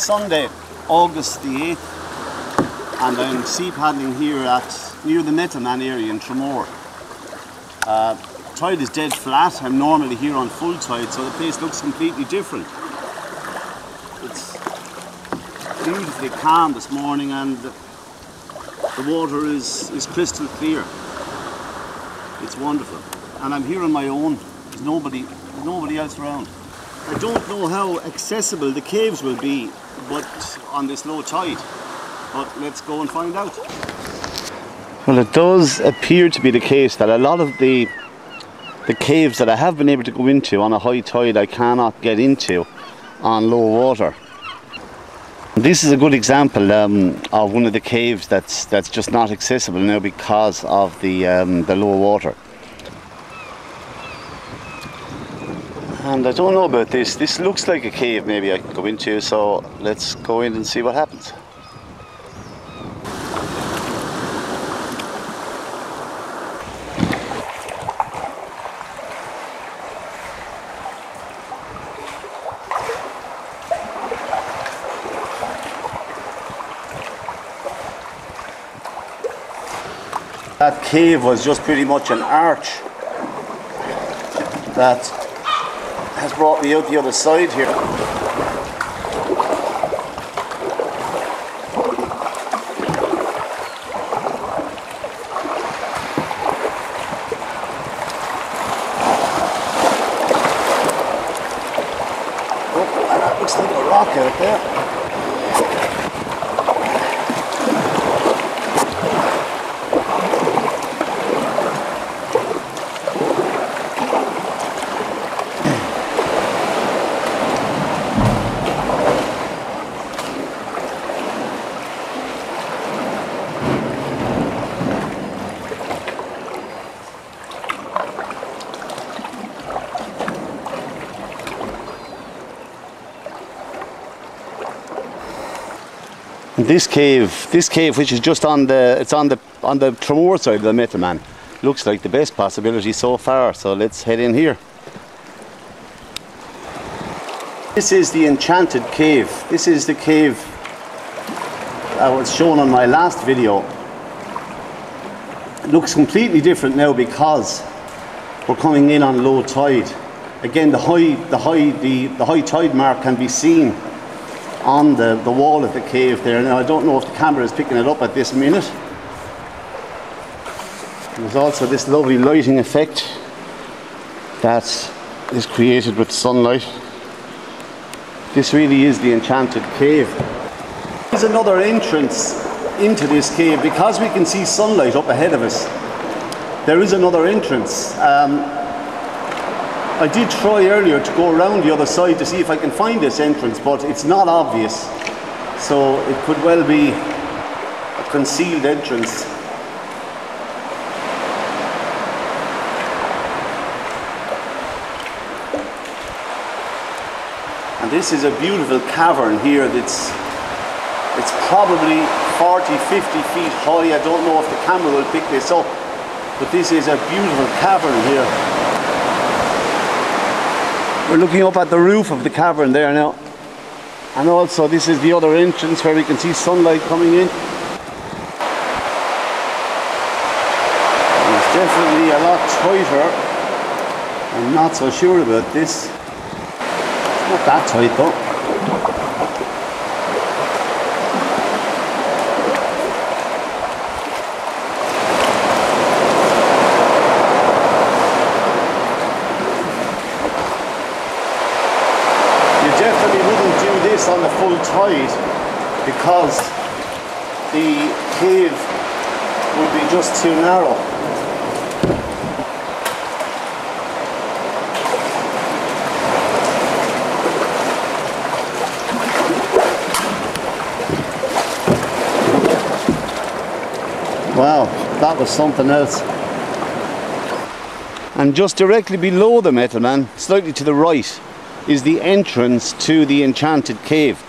Sunday, August the 8th, and I'm sea paddling here near the Metalman area in Tramore. Tide is dead flat. I'm normally here on full tide, so the place looks completely different. It's beautifully calm this morning, and the water is crystal clear. It's wonderful, and I'm here on my own. There's nobody else around. I don't know how accessible the caves will be, but on this low tide. But let's go and find out. Well, it does appear to be the case that a lot of the caves that I have been able to go into on a high tide, I cannot get into on low water. This is a good example of one of the caves that's just not accessible now because of the low water. And I don't know about this. This looks like a cave maybe I can go into, so let's go in and see what happens. That cave was just pretty much an arch that has brought me out the other side here. Oh, and that looks like a rock out there. This cave, which is just on the Tramore side of the Metalman, looks like the best possibility so far. So let's head in here. This is the Enchanted Cave. This is the cave that was shown on my last video. It looks completely different now because we're coming in on low tide. Again, the high tide mark can be seen on the wall of the cave there. Now I don't know if the camera is picking it up at this minute. There's also this lovely lighting effect that is created with sunlight. This really is the Enchanted Cave. There's another entrance into this cave because we can see sunlight up ahead of us. There is another entrance. I did try earlier to go around the other side to see if I can find this entrance, but it's not obvious. So it could well be a concealed entrance. And this is a beautiful cavern here that's probably 40, 50 feet high. I don't know if the camera will pick this up, but this is a beautiful cavern here. We're looking up at the roof of the cavern there now. And also this is the other entrance where we can see sunlight coming in. And it's definitely a lot tighter. I'm not so sure about this. It's not that tight though. On the full tide because the cave would be just too narrow. Wow, that was something else. And just directly below the Metalman, slightly to the right, is the entrance to the Enchanted Cave.